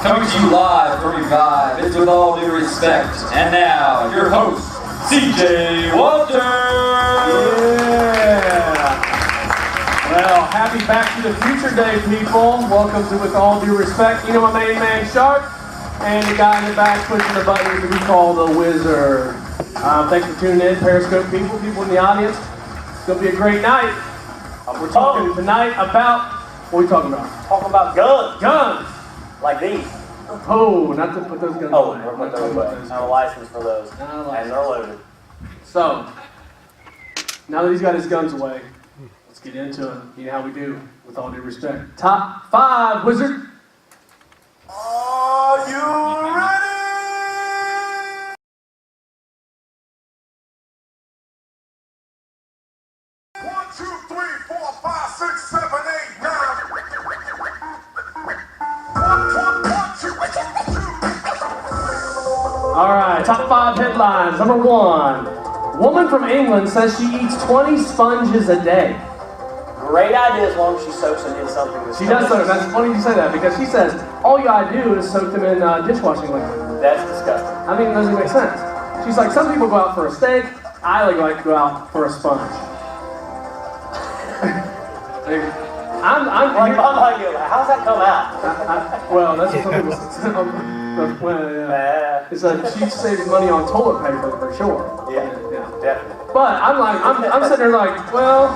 Coming to you live from Revive, it's with all due respect. And now, your host, CJ Wadr! Yeah! Well, happy Back to the Future Day, people. Welcome to With All Due Respect. You know my main man, Shark, and the guy in the back pushing the buttons that we call the Wizard. Thanks for tuning in, Periscope people in the audience. It's going to be a great night. We're talking tonight about, what are we talking about? Talking about guns. Guns! Like these. Oh, not to put those guns away. We're putting those away. I have a license for those. And they're loaded. So, now that he's got his guns away, let's get into it. You know how we do, with all due respect. Top 5, Wizard. Are you ready? 1, 2, 3, 4, 5, 6, 7, 8, 9. 1, 2, 2. All right, top 5 headlines. Number 1. Woman from England says she eats 20 sponges a day. Great idea as long as she soaks them in something. She does soak. That's funny you say that because she says all you gotta do is soak them in dishwashing liquid. That's disgusting. I mean, it doesn't make sense. She's like, some people go out for a steak. I like to go out for a sponge. I'm like, how's that come out? Well, that's what some people say. Well, yeah. It's like she saves money on toilet paper for sure. Yeah, definitely. But I'm sitting there like, well,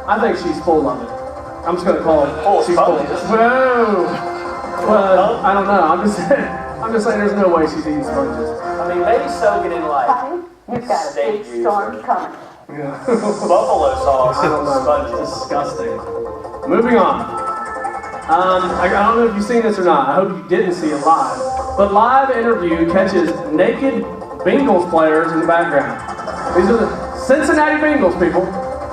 I think she's full of it. I'm just gonna call it. She's full. Whoa. Well, I don't know. I'm just saying there's no way she's eating sponges. I mean, maybe soak it in like You've got a big storm coming. Yeah. buffalo sauce. I don't know. Sponges. Disgusting. Moving on. I don't know if you've seen this or not. I hope you didn't see it live. But live interview catches naked Bengals players in the background. These are the Cincinnati Bengals, people.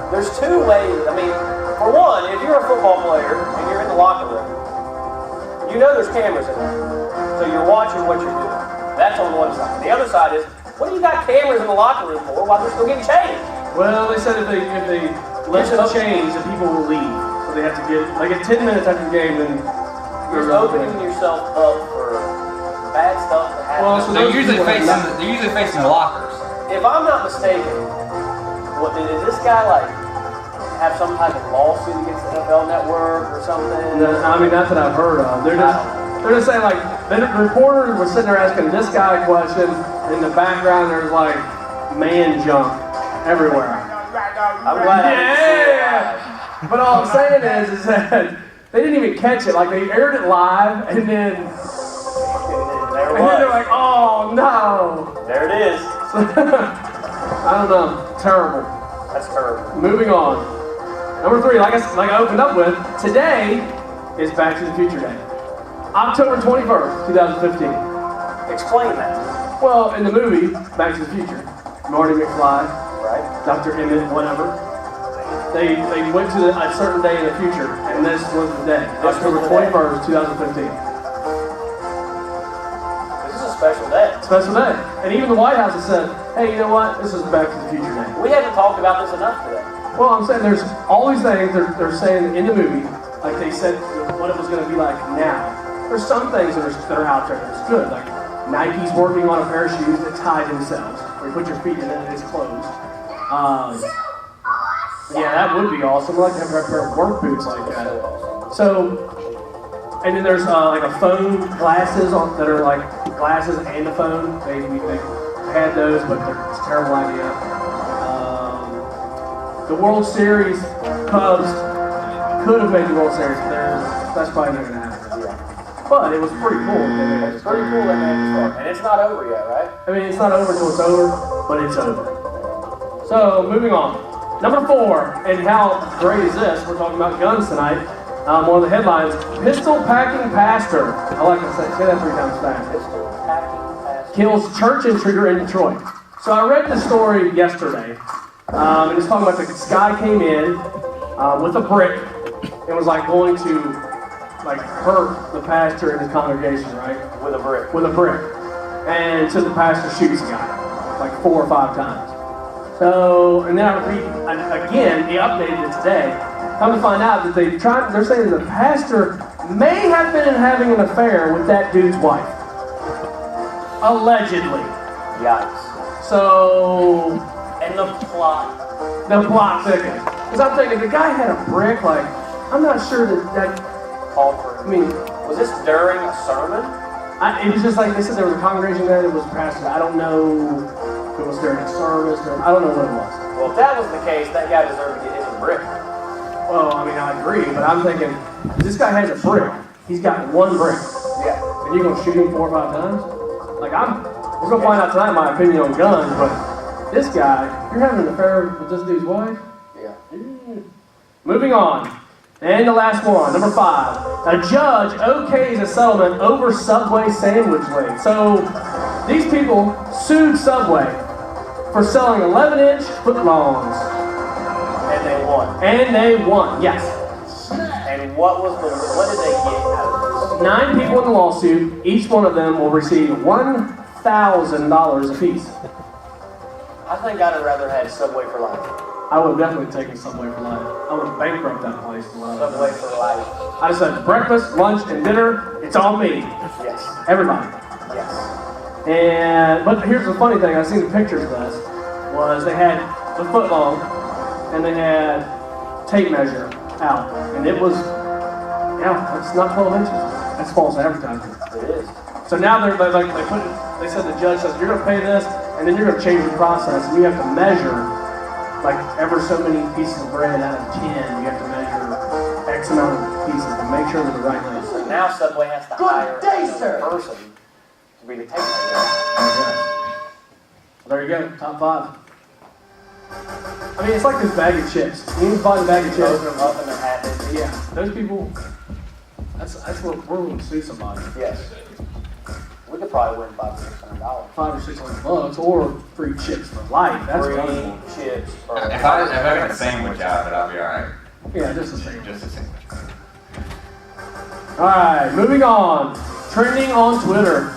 There's two ways. I mean, for one, if you're a football player and you're in the locker room, you know there's cameras in there. So you're watching what you're doing. That's on one side. The other side is, what do you got cameras in the locker room for while they're still getting changed? Well, they said if they let them change, the people will leave. So they have to get, like at 10 minutes after the game, then you're opening yourself up for bad stuff to happen. Well, so They're usually facing the lockers. If I'm not mistaken, did this guy like have some type of lawsuit against the NFL Network or something? No, I mean, that's what I've heard of. They're just saying like, the reporters were sitting there asking this guy a question. In the background, there's like man junk everywhere. I'm glad I didn't see it. But all I'm saying is that they didn't even catch it. Like they aired it live, and then they're like, "Oh no!" There it is. I don't know. Terrible. That's terrible. Moving on. Number 3, like I opened up with, today is Back to the Future Day. October 21st, 2015. Explain that. Well, in the movie Back to the Future, Marty McFly, Right. Dr. Emmett, whatever, they went to a certain day in the future, and this was the day, October 21st, 2015. This is a special day. Special day. And even the White House has said, hey, you know what? This is Back to the Future Day. We haven't talked about this enough today. Well, I'm saying there's all these things they're saying in the movie, like they said what it was going to be like now. There's some things that are out there that's good, like Nike's working on a pair of shoes that tie themselves, where you put your feet in it and it's closed. Yeah, that would be awesome. I'd like to have a pair of work boots like that. So, and then there's like a phone glasses that are like glasses and a phone. They had those, but it's a terrible idea. The World Series, Cubs could have made the World Series, but that's probably not going to happen. But it was pretty cool. It's pretty cool that made this far. And it's not over yet, right? I mean, it's not over until it's over, but it's over. So, moving on. Number 4, and how great is this? We're talking about guns tonight. One of the headlines, pistol packing pastor. I like to say that 3 times fast. Pistol packing pastor. Kills church intruder in Detroit. So I read the story yesterday, and it's talking about this guy came in with a brick and was like going to like hurt the pastor and his congregation, right? With a brick. With a brick. And so the pastor shoots the guy like 4 or 5 times. So, and then I read again, he updated it today. Come to find out that they're saying the pastor may have been having an affair with that dude's wife. Allegedly. Yikes. So, And the plot. the plot thickens. Because I'm thinking, the guy had a brick, like, I'm not sure that Called for. I mean, Was this during a sermon? it was just like, they said there was a congregation there that was pastor. I don't know if it was during a service, or I don't know what it was. Well, if that was the case, that guy deserved to get hit with a brick. Well, I mean, I agree, but I'm thinking, this guy has a brick. He's got one brick. Yeah. And you're gonna shoot him 4 or 5 times? Like, we're gonna find out tonight my opinion on guns, but this guy, you're having an affair with this dude's wife? Yeah. Moving on. And the last one, number 5. A judge okays a settlement over Subway sandwich links. So, these people sued Subway for selling 11-inch footlongs. And they won. And they won, yes. And what did they get out of 9 people in the lawsuit. Each one of them will receive $1,000 apiece. this? I think I'd have rather had Subway for life. I would have definitely taken Subway for life. I would have bankrupt that place. Subway for life. I just said breakfast, lunch, and dinner. It's all me. Yes. Everybody. Yes. But here's the funny thing. I seen the pictures of this. Was they had the foot long, and they had tape measure out, and it was, it's not 12 inches. That's false advertising. It is. So now they said the judge says you're gonna pay this, and then you're gonna change the process, and you have to measure like ever so many pieces of bread out of 10. You have to measure X amount of pieces to make sure they're the right length. So now Subway has to hire a person to be the tape measure. There you go, top 5. I mean, it's like this bag of chips. You need to buy the bag of chips. Those are up in their hat. Yeah, those people. That's what we're going to see somebody. Yes. We could probably win $500 or $600. $500 or $600, or free chips for life. That's what I'm Free doing. chips. If I get a sandwich out of it, I'll be alright. Yeah, just a second. Just a sandwich. All right, moving on. Trending on Twitter.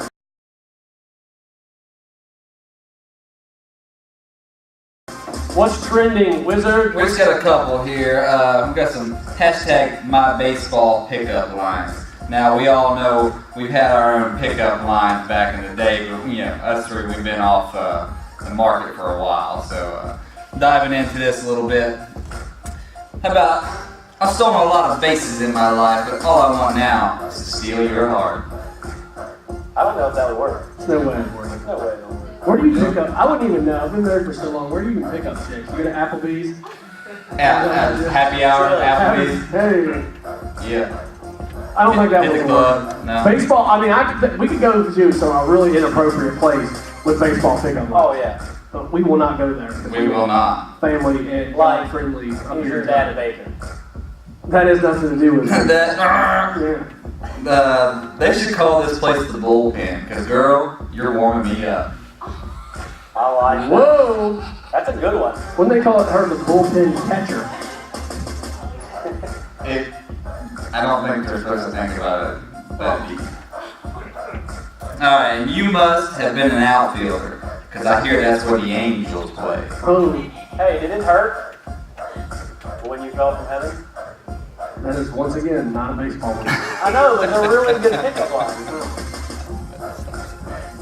What's trending, Wizard? We just got a couple here. We've got some hashtag my baseball pickup lines. Now we all know we've had our own pickup lines back in the day, but us three, we've been off the market for a while. So diving into this a little bit. How about, I've stolen a lot of bases in my life, but all I want now is to steal your heart. I don't know if that would work. There's no way it works. There's no way it would work. Where do you pick up? I wouldn't even know. I've been married for so long. Where do you even pick up chicks? You go to Applebee's? Happy hour, Applebee's. Hey. Yeah. I don't think that Hit would the work. club. No. Baseball, I mean, we could go to some really inappropriate place with baseball pickup lines. Oh, yeah. But we will not go there. We will not. Family and Like, friendly. Who's your dad a bacon? That has nothing to do with it. Yeah. They should call this place the bullpen, because girl, you're warming me up. I like that. Whoa! That's a good one. Wouldn't they call her the bullpen catcher? I don't think they're supposed to think about it that deep. Alright, you must have been an outfielder, because I hear that's where the Angels play. Oh, Hey, did it hurt when you fell from heaven? that is once again not a baseball one. I know, but they're really good pickup lines.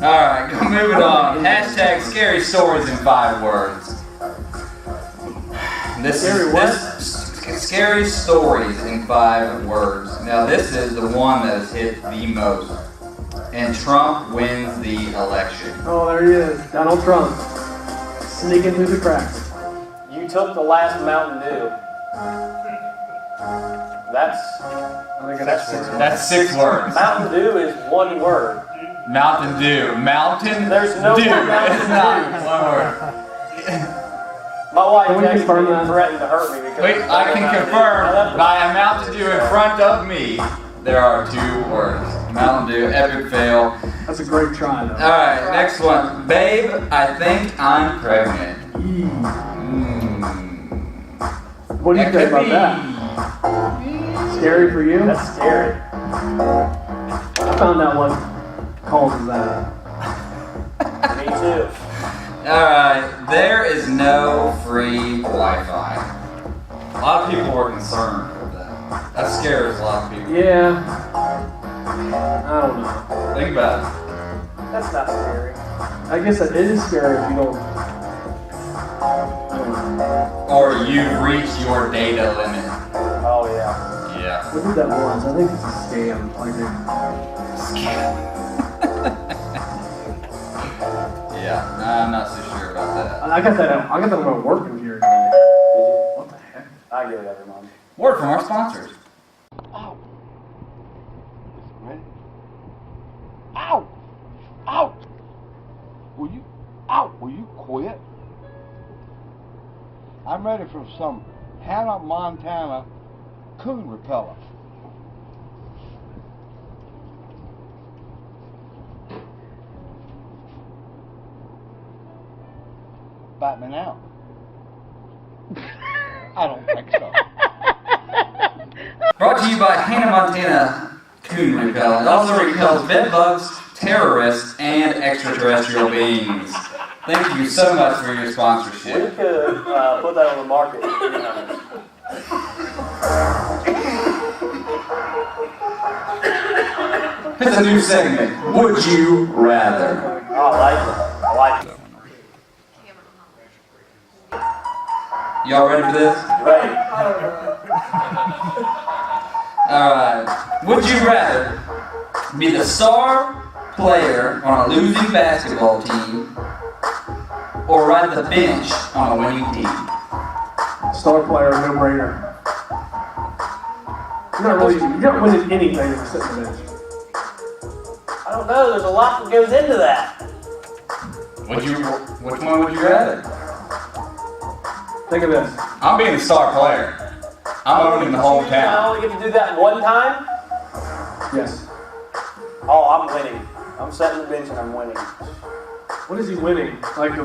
Alright, moving on. Hashtag scary stories in 5 words. Scary stories in 5 words. Now this is the one that has hit the most. And Trump wins the election. Oh, there he is. Donald Trump. Sneaking through the cracks. You took the last Mountain Dew. I think that's 6 words. That's 6 words. Mountain Dew is 1 word. Mountain Dew. Mountain There's no Dew. Mountain It's not 1 word. My wife Can we confirm actually that? threatened to hurt me because Wait, I can confirm by a Mountain Dew in front of me. There are 2 words. Mountain Dew, epic fail. That's a great try, though. Alright, next one. Babe, I think I'm pregnant. What do you think about that? Scary for you? That's scary. I found out what causes that. Me too. Alright, there is no free Wi-Fi. A lot of people were concerned with that. That scares a lot of people. Yeah. I don't know. Think about That's not scary. I guess it is scary if you don't. it. Or you've reached your data limit. Oh yeah. Yeah. We did that once. I think it's a scam. Yeah, I'm not so sure about that. I got that on my work computer today. What the heck? I get it every month. Word from our sponsors. Ow! Ready? Ow! Ow! Will you quit? I'm ready for some Hannah Montana coon repellent. Bite me now. I don't think so. Brought to you by Hannah Montana Coon Repellent. It also repels bed bugs, terrorists, and extraterrestrial beings. Thank you so much for your We sponsorship. could put that on the market. It's a new segment. Would you rather? I like it. I like it. Y'all ready for this? Ready? Alright. Would you rather be the star player on a losing basketball team or ride the bench on a winning team? Star player, no brainer. You're not winning anything if you're sitting on the bench. I don't know. There's a lot that goes into that. Which one would you rather? Think of this. I'm being the star player. I'm owning the whole I town. only get to do that one time. Yes. Oh, I'm winning. I'm setting the bench and I'm winning. What is he winning? Like the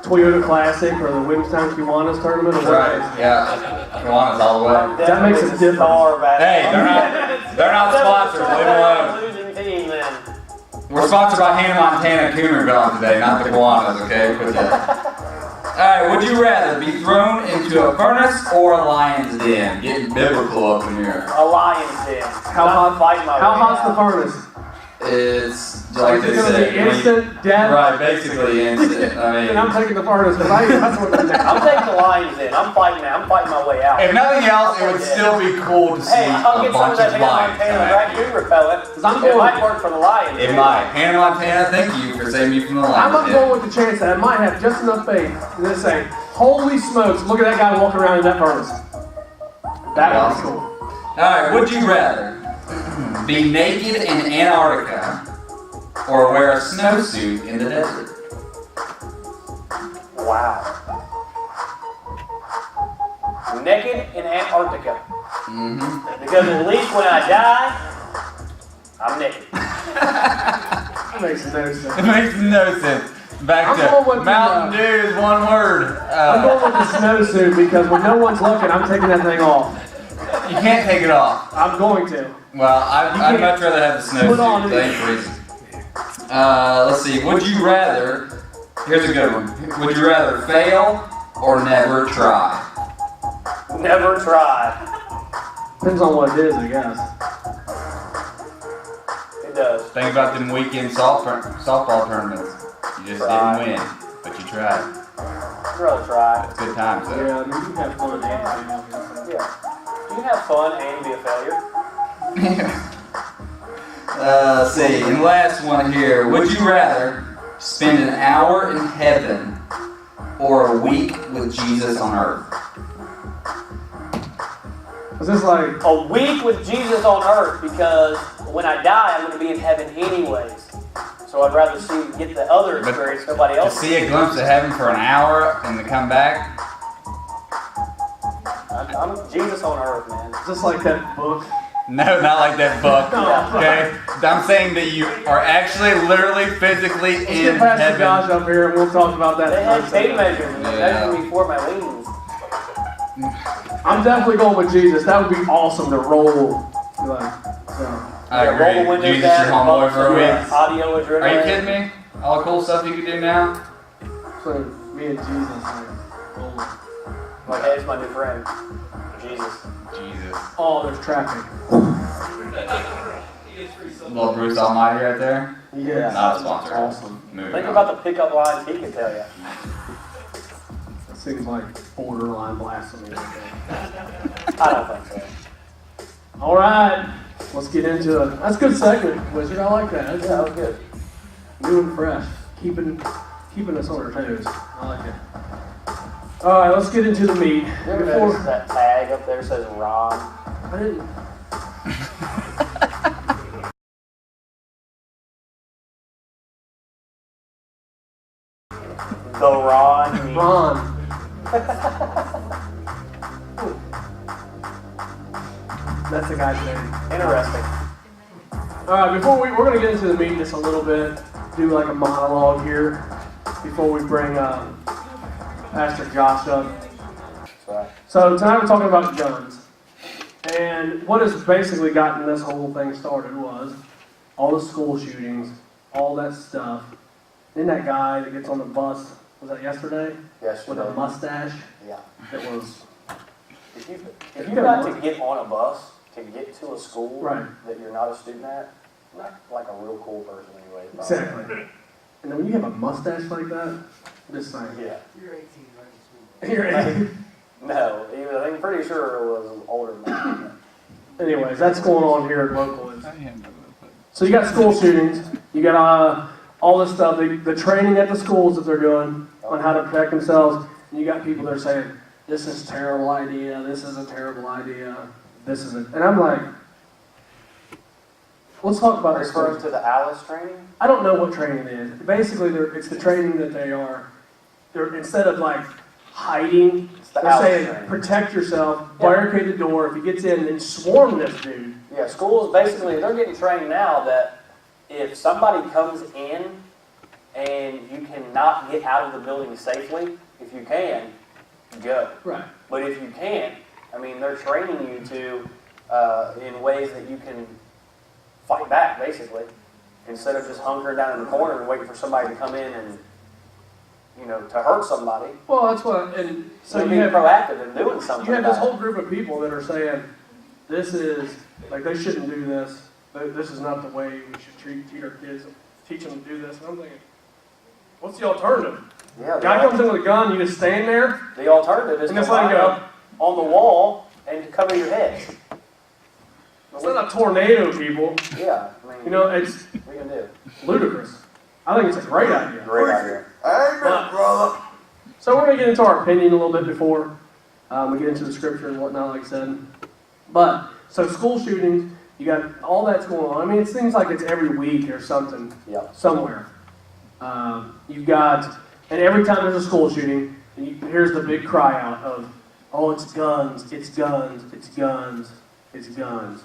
Toyota Classic or the Williamstown Kiwanis tournament? Or what? Right, yeah. Come on, it's all the way. That makes a difference. Hey, they're not sponsors. Leave them alone. Losing team then. We're sponsored by Hannah Montana Coon Repellent today, not the Kiwanis, okay? Alright, would you rather be thrown into a furnace or a lion's den? Getting biblical up in here. A lion's den. How hot's the furnace? It's like they It's gonna say. be instant death. Right, basically instant. I And I'm mean, taking the furnace because that's what I'm I'm taking the lion's den. I'm fighting now. I'm fighting my way out. if nothing else, it would still be cool to see Hey, I'll a get some of bunch that of lions come Hannah Montana at raccoon you. repellent. I'm It going- might work for the lions. It might. Hannah Montana, thank you for saving me from the I'm lions. not going with the chance that I might have just enough faith to just say, holy smokes, look at that guy walking around in that furnace. That would be cool. Alright, would you rather be naked in Antarctica or wear a snowsuit in the desert? Wow. Naked in Antarctica. Mm-hmm. Because at least when I die, I'm naked. That makes no sense. It makes no sense. Back I'm going with to the, Mountain Dew is one word. I'm going with the snowsuit because when no one's looking, I'm taking that thing off. You can't take it off. I'm going to. Well, I'd can't much rather have the put on snowsuit. it. Thank you. Let's see. Would you rather? Here's a good one. Would you rather fail or never try? Never try. Depends on what it is, I guess. It does. Think about them weekend softball tournaments. You just Try. didn't win, but you tried. I'd rather try. It's good times though. Yeah, I mean, you can have fun and Yeah. You can have fun and be a failure. Let's see. And last one here. Would you rather spend an hour in heaven or a week with Jesus on earth? Is this like, A week with Jesus on earth because when I die, I'm going to be in heaven anyways. So I'd rather get the other experience nobody To else. see a glimpse of heaven for an hour and to come back? I'm Jesus on earth, man. is this like that book? No, not like that book. No. Okay? I'm saying that you are actually literally physically Let's in get Pastor heaven. Josh up here and we'll talk about that. They had tape measures and they Yeah. measured me for my leans. I'm definitely going with Jesus. That would be awesome to roll. Like, so. I Yeah, roll the agree. windows Jesus, down your homeboy and for a bump week. some audio adrenaline. Are you kidding me? All the cool stuff you could do now? So me and Jesus, like, Like, hey, it's my new friend. Jesus. Oh, there's traffic. Little Bruce Almighty right there. Yeah. Not a sponsor. Awesome. Moving Think on. about the pickup lines he can tell you. That seems like borderline blasphemy. I don't think so. All right, let's get into it. That's a good segment, Wizard. I like that. That's That was good. new and fresh, keeping us on our toes. I like it. All right, let's get into the meat. You ever notice that tag up there says Ron? I didn't. The Ron meat. Ron. That's the guy's name. Interesting. All right, before we're going to get into the meat just a little bit, do like a monologue here before we bring Pastor Josh up. That's right. So tonight we're talking about guns. And what has basically gotten this whole thing started was all the school shootings, all that stuff. Then that guy that gets on the bus, was that yesterday? Yesterday. With a mustache Yeah. that was... If you got to get on a bus to get to a school Right. that you're not a student at, you're not like a real cool person anyway. probably. Exactly. And then when you have a mustache like that, I'm just saying. Yeah. You're 18. You're 18. No, I'm pretty sure it was older than that. Anyways, that's going on here locally. So you got school shootings, you got all this stuff, the training at the schools that they're doing on how to protect themselves, and you got people that are saying, this is a terrible idea, this is a terrible idea, this is and I'm like, let's talk about this Referring first. to the Alice training? I don't know what training it is. Basically, it's the training that they're instead of like hiding, the they're Alice saying, training. protect yourself, barricade the door, if he gets in, then swarm this dude. Yeah, schools basically, they're getting trained now that if somebody comes in and you cannot get out of the building safely, if you can, go. Right. But if you can't, I mean, they're training you to, in ways that you can fight back, basically, instead of just hunkering down in the corner and waiting for somebody to come in and, to hurt somebody. Well, that's what, and so So you being have, proactive and doing something you have this about it. whole group of people that are saying, this is, like, they shouldn't do this, this is not the way we should treat our kids, teach them to do this, and I'm thinking, what's the alternative? Yeah, Guy comes in with a gun, you just stand there, the alternative is and to just let line him go. up on the wall and cover your head. It's not a tornado, people. Yeah, I mean, It's we can do. ludicrous. I think it's a great idea. Great idea. Amen, brother. So we're going to get into our opinion a little bit before we get into the scripture and whatnot, like I said. But, so school shootings, you got all that's going on. I mean, it seems like it's every week or something, Yep. somewhere. You've got, and every time there's a school shooting, here's the big cry out of, oh, it's guns, it's guns, it's guns, it's guns.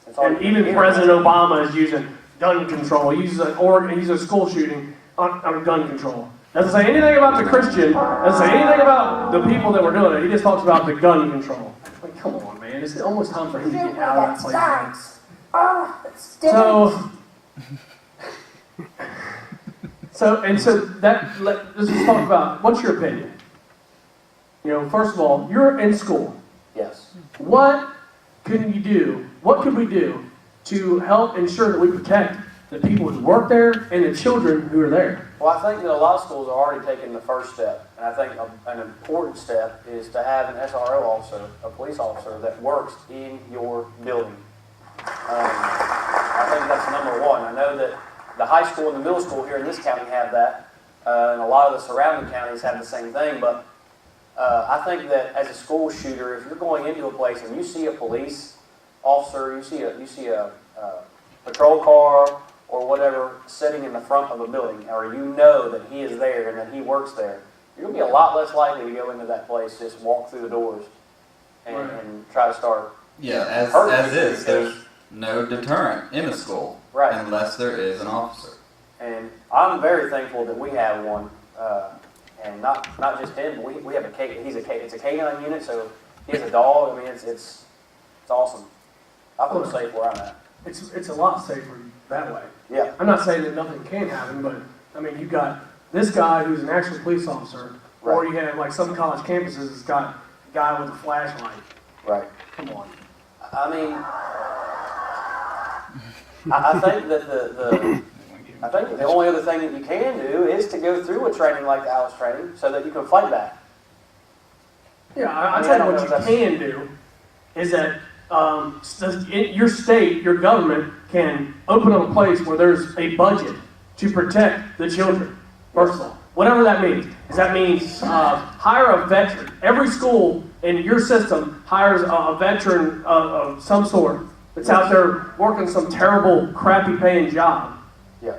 It's all And you even can President Obama is using gun control. He uses a school shooting on gun control. Doesn't say anything about the Christian. Doesn't say anything about the people that were doing it. He just talks about the gun control. Like, come on, man. It's almost time for him to get out of that place. Man. So let's just talk about, what's your opinion? First of all, you're in school. Yes. What could we do to help ensure that we protect the people who work there and the children who are there? Well, I think that a lot of schools are already taking the first step, and I think an important step is to have an SRO officer, a police officer, that works in your building. I think that's number one. I know that the high school and the middle school here in this county have that, and a lot of the surrounding counties have the same thing, but I think that as a school shooter, if you're going into a place and you see a police officer, you see a patrol car or whatever sitting in the front of a building, or you know that he is there and that he works there, you're going to be a lot less likely to go into that place, just walk through the doors and try to start. Yeah, as is, there's no deterrent in a school, Right. unless there is an officer. And I'm very thankful that we have one, and not just him, but we have it's a canine unit, so he has a dog. I mean, it's awesome. I feel safe where I'm at. It's a lot safer that way. Yeah. I'm not saying that nothing can happen, but I mean, you've got this guy who's an actual police officer, or Right. you have like some college campuses, it's got a guy with a flashlight. Right. Come on. I mean, I think that the only other thing that you can do is to go through a training like the Alice training so that you can fight back. Yeah, I tell you what you can do is that your state, your government can open up a place where there's a budget to protect the children, first of all. Whatever that means. Does that mean hire a veteran? Every school in your system hires a veteran of some sort that's out there working some terrible, crappy paying job. Yeah.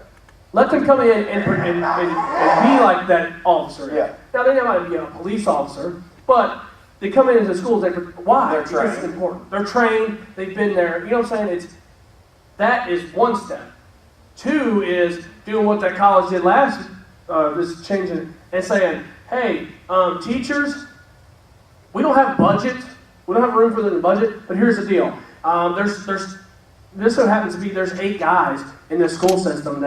Let them come in and be like that officer. Yeah. Now, they might be a police officer, but they come into schools. Why? They're trained. Because it's important. They're trained. They've been there. You know what I'm saying? That is one step. Two is doing what that college did last. This changing and saying, hey, teachers, we don't have budget. We don't have room for the budget. But here's the deal. This so happens to be there's 8 guys in the school system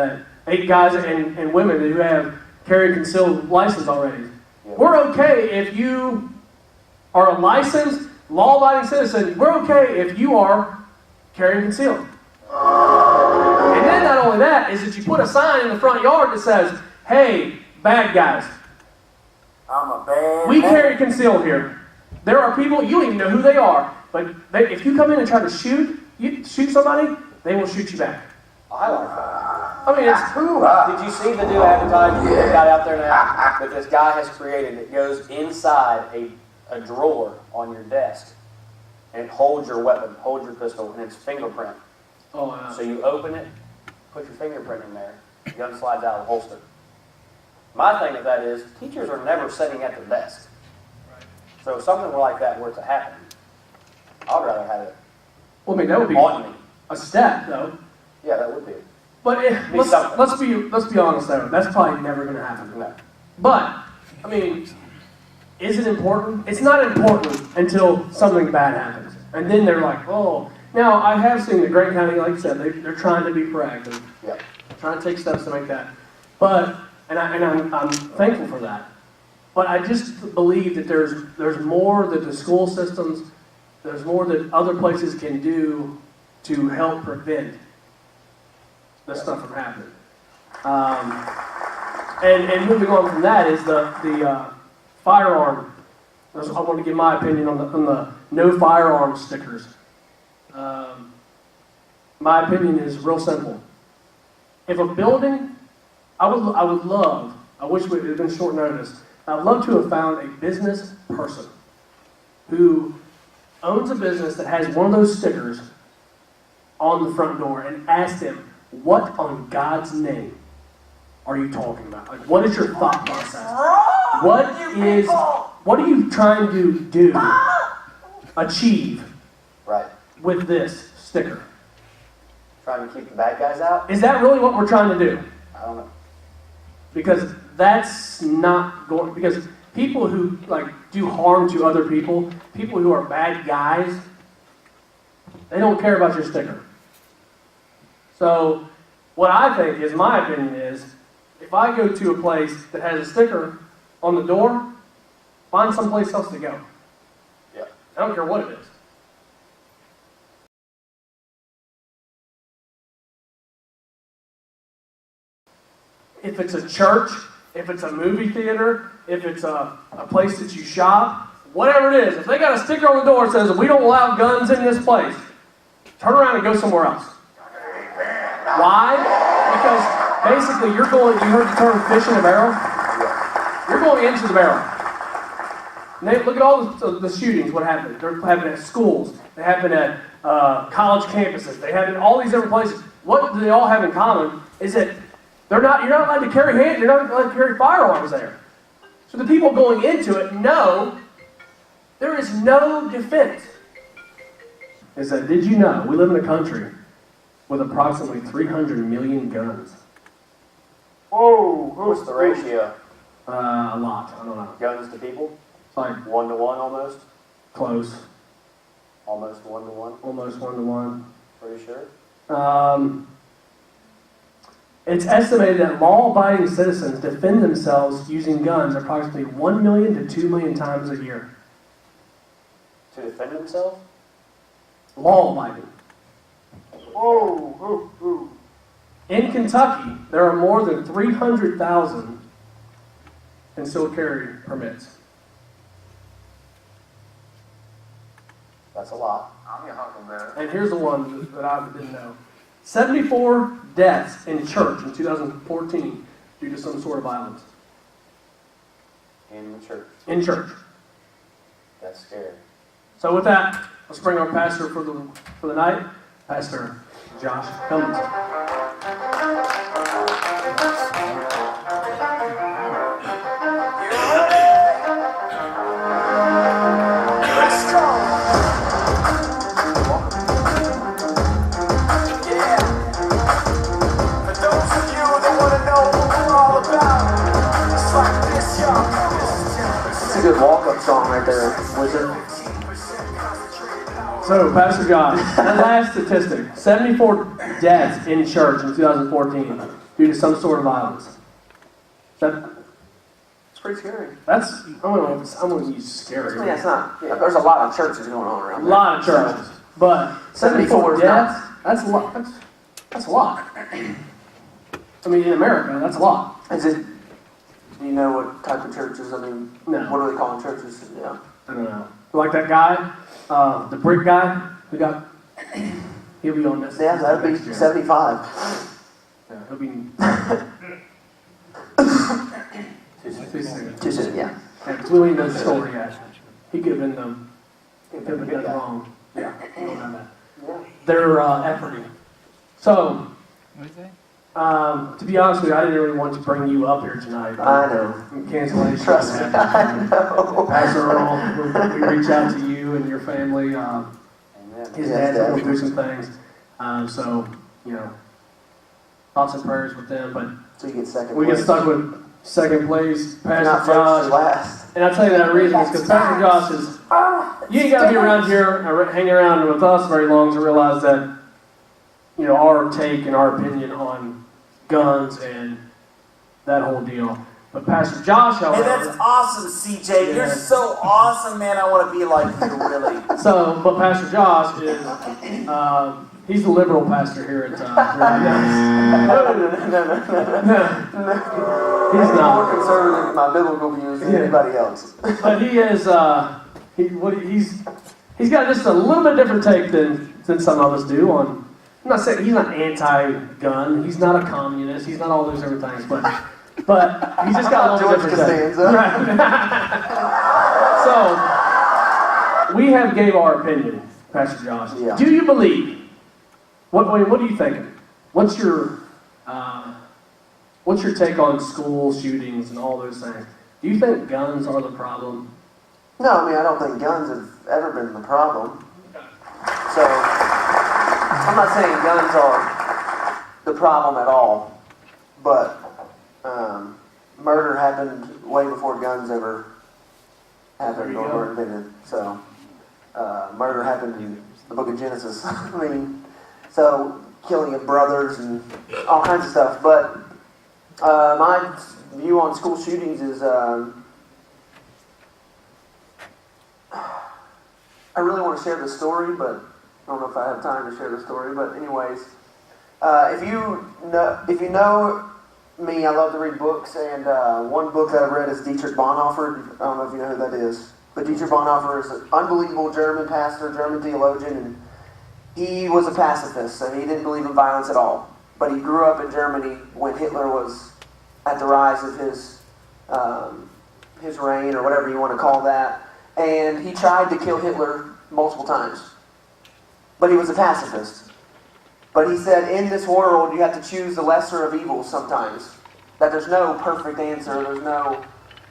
8 guys and women who have carry concealed license already. Yeah. We're okay if you are a licensed, law-abiding citizen. We're okay if you are carrying concealed. And then not only that, is that you put a sign in the front yard that says, hey, bad guys. I'm a bad We carry concealed here. There are people, you don't even know who they are, but if you come in and try to shoot somebody, they will shoot you back. I like that. I mean, it's... Did you see the new advertisement that got out there now that this guy has created? It goes inside a drawer on your desk, and it holds your weapon, holds your pistol, and it's fingerprint. Oh, wow. So you open it, put your fingerprint in there, the gun slides out of the holster. My thing with that is, teachers are never sitting at their desk. So if something like that were to happen, I'd rather have it Well, I mean, that would be on me. a step, though. Yeah, that would be. But let's be honest, though. That's probably never going to happen. No. But, I mean, is it important? It's not important until something bad happens. And then they're like, oh. Now, I have seen the Grant County, like you said, they're trying to be proactive. Yeah. Trying to take steps to make that. But, and I'm thankful for that. But I just believe that there's more that the school systems, there's more that other places can do to help prevent this stuff from happening. And moving on from that is the firearm. I want to give my opinion on the no firearm stickers. My opinion is real simple. If a building, I would love, I wish it had been short notice, I'd love to have found a business person who owns a business that has one of those stickers on the front door and asked him, what on God's name are you talking about? Like, what is your thought process? What are you trying to achieve Right. with this sticker? Trying to keep the bad guys out? Is that really what we're trying to do? I don't know. Because that's not going, because people who do harm to other people who are bad guys, they don't care about your sticker. So what I think is, my opinion is, if I go to a place that has a sticker on the door, find someplace else to go. Yeah. I don't care what it is. If it's a church, if it's a movie theater, if it's a place that you shop, whatever it is, if they got a sticker on the door that says, we don't allow guns in this place, turn around and go somewhere else. Why? Because basically you heard the term fish in a barrel? You're going into the barrel. And look at all the shootings, what happened. They're happening at schools, they happen at college campuses, they happen in all these different places. What do they all have in common is that you're not allowed to carry you're not allowed to carry firearms there. So the people going into it know there is no defense. Is that, did you know we live in a country with approximately 300 million guns? Whoa! What's the ratio? A lot. I don't know. Guns to people? It's like 1 to 1 almost? close. Almost 1 to 1? Almost 1 to 1. Pretty sure? It's estimated that law-abiding citizens defend themselves using guns approximately 1 million to 2 million times a year. 2 to defend themselves? Law-abiding. Whoa. In Kentucky, there are more than 300,000 concealed carry permits. That's a lot. I'm your huckleberry. And here's the one that I didn't know. 74 deaths in church in 2014 due to some sort of violence. In the church. In church. That's scary. So with that, let's bring our pastor for the night, Pastor Josh Cummins. Let's go. Yeah. For those of you that want to know what we're all about, it's like this, y'all. It's a good walk-up song right there, Wizard. So, Pastor Josh, that last statistic, 74 deaths in church in 2014 due to some sort of violence. It's pretty scary. That's, I don't know if it's, I'm going to use scary. Yeah, it's not. Yeah, there's a lot of churches going on around A there. lot of churches, but 74 is deaths, that's a lot. That's a lot. I mean, in America, that's a lot. Is it, do you know what type of churches? I mean, No. what are they calling churches? Yeah. I don't know. Like that guy, the brick guy who got, he'll be on this. Yeah, that'd be next year. 75. Yeah, he'll be. Too soon, yeah. Because we don't even know the story yet. He could have been Could could have been good done guy. wrong. Yeah, we don't know that. Yeah. They're efforting. So, to be honest with you, I didn't really want to bring you up here tonight. I know. Cancellation. Trust me, I know. Pastor Earl, we reach out to you and your family. His dad's going through some things. So, you know, thoughts and prayers with them. But So you get second we place. get stuck with second place, Not Pastor first, Josh. last. And I'll tell you that reason is because Pastor Josh is, you ain't got to be around here or hang around with us very long to realize that, you know, our take and our opinion on guns and that whole deal. But Pastor Josh, Hey, however, that's awesome, CJ. You're Yeah. so awesome, man. I want to be like you, really. so, but Pastor Josh is, he's the liberal pastor here at Revive. He's I'm more not. conservative in my biblical views than Yeah. anybody else. But he is, he's got just a little bit different take than some of us do on, I'm not saying he's not anti-gun, he's not a communist, he's not all those different things, but he's just got a little George different take. Costanza. Right. So, we have gave our opinion, Pastor Josh. Yeah. Do you believe, what are you thinking? What's your take on school shootings and all those things? Do you think guns are the problem? No, I mean, I don't think guns have ever been the problem. So, I'm not saying guns are the problem at all, but murder happened way before guns ever happened There you or go. were invented. So, murder happened in the book of Genesis. I mean, so killing of brothers and all kinds of stuff. But my view on school shootings is I really want to share the story, but I don't know if I have time to share the story. But anyways, if you know me, I love to read books, and one book that I've read is Dietrich Bonhoeffer. I don't know if you know who that is, but Dietrich Bonhoeffer is an unbelievable German pastor, German theologian, and he was a pacifist, so he didn't believe in violence at all. But he grew up in Germany when Hitler was at the rise of his reign, or whatever you want to call that. And he tried to kill Hitler multiple times. But he was a pacifist. But he said, in this world, you have to choose the lesser of evils sometimes. That there's no perfect answer, there's no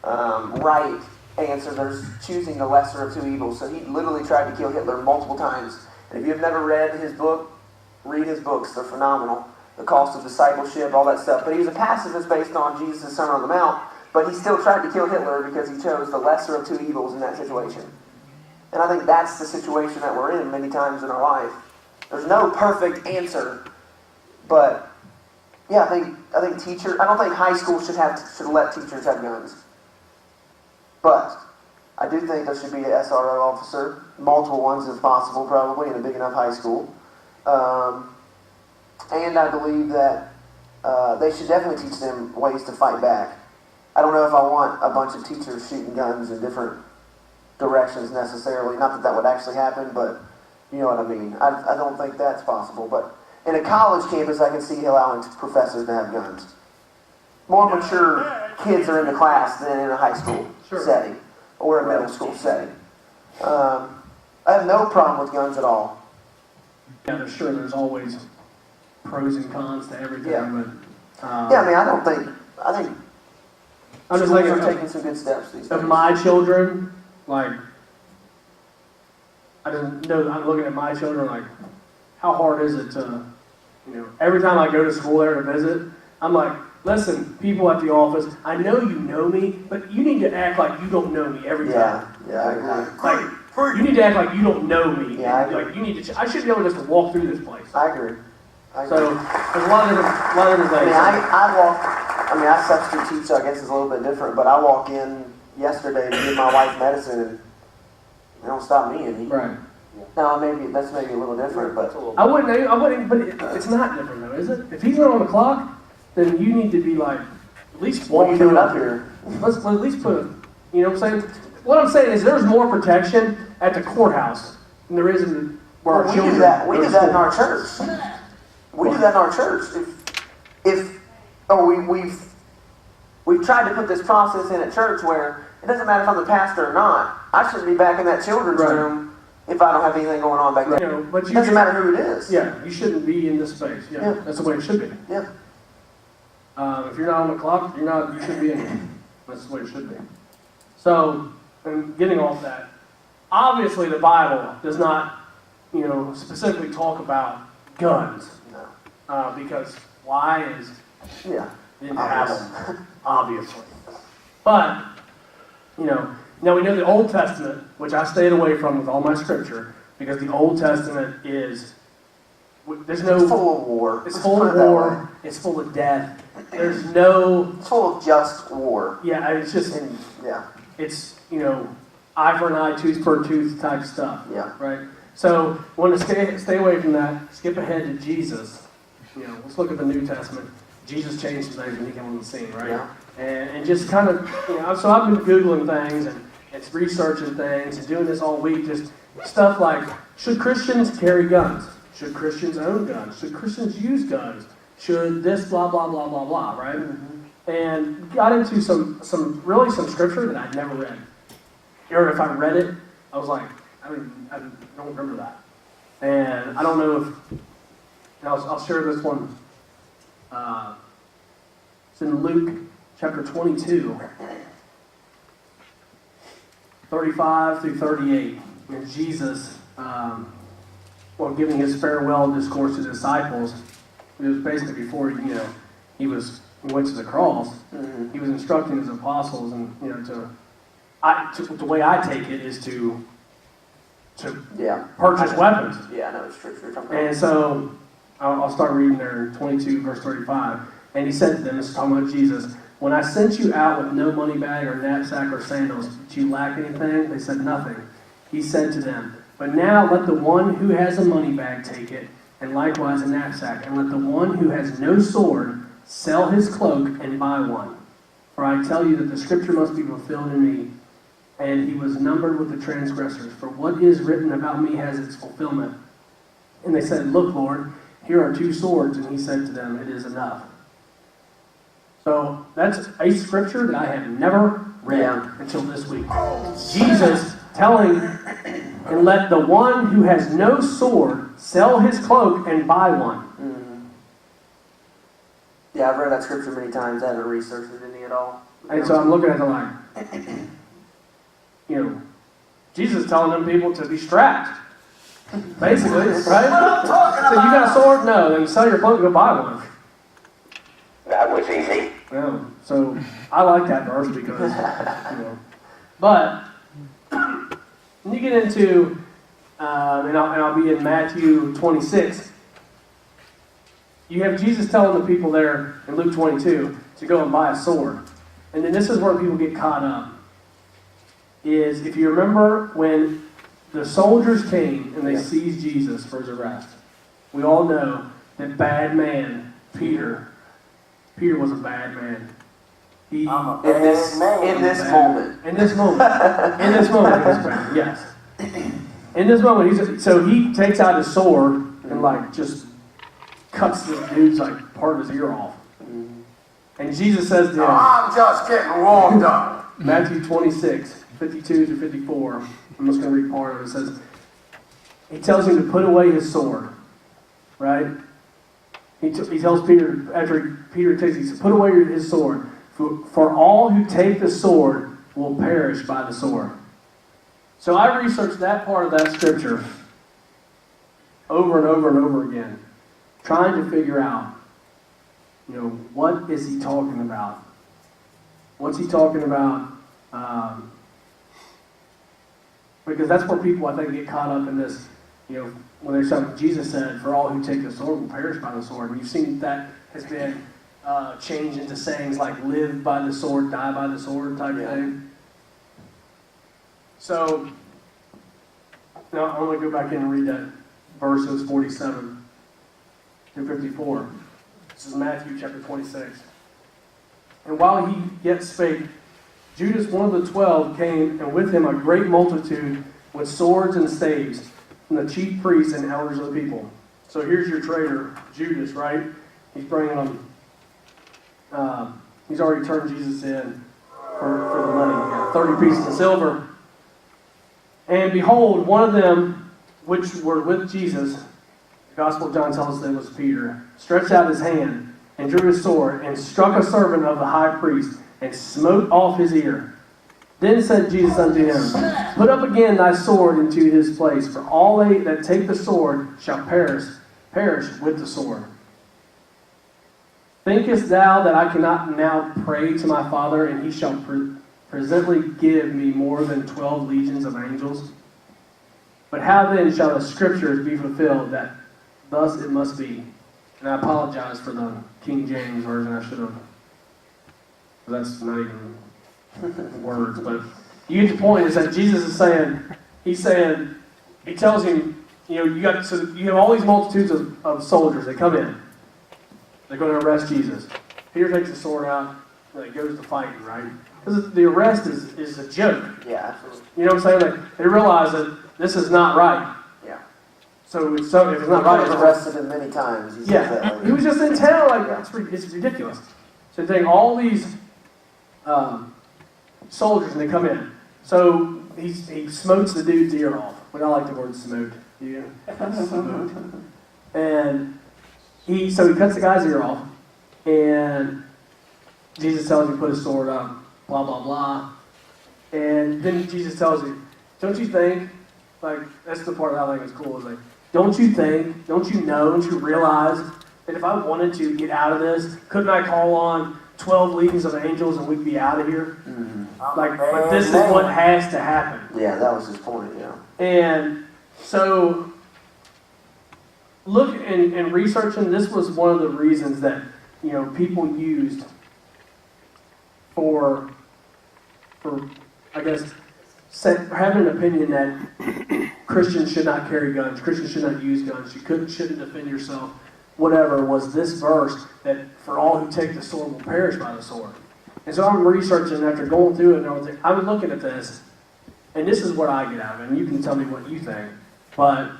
right answer, there's choosing the lesser of two evils. So he literally tried to kill Hitler multiple times. And if you've never read his book, read his books, they're phenomenal. The Cost of Discipleship, all that stuff. But he was a pacifist based on Jesus' Sermon on the Mount, but he still tried to kill Hitler because he chose the lesser of two evils in that situation. And I think that's the situation that we're in many times in our life. There's no perfect answer, but yeah, I think teachers. I don't think high school should let teachers have guns. But I do think there should be an SRO officer, multiple ones if possible, probably, in a big enough high school. And I believe that they should definitely teach them ways to fight back. I don't know if I want a bunch of teachers shooting guns in different directions necessarily. Not that that would actually happen, but you know what I mean. I don't think that's possible. But in a college campus, I can see allowing professors to have guns. More mature kids are in the class than in a high school setting or a middle school setting. I have no problem with guns at all. Yeah, there's always pros and cons to everything. Yeah. But Yeah, I mean, I think I'm just schools thinking are taking some good steps these days. of my children, like, I don't know, I'm looking at my children like, how hard is it to, every time I go to school there to visit, I'm like, listen, people at the office, I know you know me, but you need to act like you don't know me every time. Yeah, I agree. Like, you need to act like you don't know me. Yeah, I agree. Like, you need to, I should be able just to walk through this place. I agree. So, there's a lot of different things. I substitute teach, so I guess it's a little bit different, but I walk in yesterday to give my wife medicine and they don't stop me and eat. Right. Now, that's maybe a little different, but I wouldn't, but it's not different though, is it? If he's not on the clock, then you need to be like, at least what are you walk doing up here? Let's at least put, you know what I'm saying? What I'm saying is there's more protection at the courtrihouse than there is in where our children. We do that in our church. We do that in our church. We've tried to put this process in at church where it doesn't matter if I'm the pastor or not. I shouldn't be back in that children's room if I don't have anything going on back there. But it doesn't matter who it is. Yeah, you shouldn't be in this space. Yeah, that's the way it should be. Yeah. If you're not on the clock, you shouldn't be in here. That's the way it should be. So, and getting off that, obviously the Bible does not, specifically talk about guns. No. Because why is didn't have them, obviously. But, now we know the Old Testament, which I stayed away from with all my scripture, because the Old Testament is, there's no... It's full of war. It's full of war. It's full of death. There's no... It's full of just war. Yeah, it's just... Yeah. It's, eye for an eye, tooth for a tooth type stuff. Yeah. Right? So, want to stay away from that, skip ahead to Jesus. Let's look at the New Testament. Jesus changed some things when he came on the scene, right? Yeah. And just kind of, so I've been Googling things and researching things and doing this all week, just stuff like, should Christians carry guns? Should Christians own guns? Should Christians use guns? Should this blah, blah, blah, blah, blah, right? Mm-hmm. And got into some scripture that I'd never read. Or if I read it, I was like, I don't remember that. And I don't know if, and I'll share this one. It's in Luke chapter 22, 35 through 38. And Jesus, giving his farewell discourse to the disciples, it was basically before, he went to the cross. Mm-hmm. He was instructing his apostles, and the way I take it is to purchase weapons. Yeah, I know it's true. And so I'll start reading there, 22 verse 35. And he said to them, this is talking about Jesus, when I sent you out with no money bag or knapsack or sandals, did you lack anything? They said nothing. He said to them, but now let the one who has a money bag take it, and likewise a knapsack, and let the one who has no sword sell his cloak and buy one. For I tell you that the scripture must be fulfilled in me. And he was numbered with the transgressors. For what is written about me has its fulfillment. And they said, look, Lord, here are 2 swords. And he said to them, it is enough. So that's a scripture that I had never read until this week. Jesus telling, and let the one who has no sword sell his cloak and buy one. Mm-hmm. Yeah, I've read that scripture many times. I haven't researched it any at all. And so I'm looking at the like, Jesus is telling them people to be strapped. Basically, right? So you got a sword? No, then you sell your cloak and go buy one. That was easy. Yeah, so I like that verse because, But when you get into, and I'll be in Matthew 26, you have Jesus telling the people there in Luke 22 to go and buy a sword. And then this is where people get caught up. is, if you remember when the soldiers came and they seized Jesus for his arrest, we all know that bad man, Peter was a bad man. He, in this moment, he was bad, yes. In this moment, so he takes out his sword and like just cuts this dude's like part of his ear off. And Jesus says to him, I'm just getting warmed up. Matthew 26, 52 to 54. I'm just going to read part of it. It says, he tells him to put away his sword, right? He tells Peter, after Peter takes it, he says, put away his sword. For all who take the sword will perish by the sword. So I researched that part of that scripture over and over and over again, trying to figure out, what is he talking about? What's he talking about? Because that's where people, I think, get caught up in this, when there's something Jesus said, for all who take the sword will perish by the sword. And you've seen that has been changed into sayings like live by the sword, die by the sword type thing. So, now I want to go back in and read that verse. It was 47 through 54. This is Matthew chapter 26. And while he yet spake, Judas, one of the 12, came, and with him a great multitude with swords and staves, from the chief priests and elders of the people. So here's your traitor, Judas, right? He's bringing them. He's already turned Jesus in for the money, 30 pieces of silver. And behold, one of them, which were with Jesus, the Gospel of John tells us that it was Peter, stretched out his hand and drew his sword and struck a servant of the high priest and smote off his ear. Then said Jesus unto him, put up again thy sword into his place, for all they that take the sword shall perish with the sword. Thinkest thou that I cannot now pray to my Father, and he shall presently give me more than 12 legions of angels? But how then shall the scriptures be fulfilled, that thus it must be? And I apologize for the King James version. I should have. That's not even words, but you get the point. Is that Jesus is saying? He tells him, you have all these multitudes of soldiers. They come in. They're going to arrest Jesus. Peter takes the sword out, and he goes to fighting, right? Because the arrest is a joke. Yeah, absolutely. You know what I'm saying? Like, they realize that this is not right. Yeah. So if it's not right, He was arrested him many times. He says that later. He was just in town. Like, it's ridiculous. So they take all these soldiers and they come in. So he smotes the dude's ear off. But I like the word smote. Yeah. Smote. And he cuts the guy's ear off, and Jesus tells him to put his sword up, blah, blah, blah. And then Jesus tells him, don't you think, like, that's the part that I think is cool, is like, don't you think, don't you know, don't you realize that if I wanted to get out of this, couldn't I call on 12 legions of angels and we'd be out of here? Mm-hmm. But this is what has to happen. Yeah, that was his point, yeah. And so, look and researching, this was one of the reasons that, people used for I guess, having an opinion that Christians should not carry guns, Christians should not use guns, you shouldn't defend yourself, whatever, was this verse that for all who take the sword will perish by the sword. And so I'm researching after going through it, and I was looking at this, and this is what I get out of it, and you can tell me what you think. But,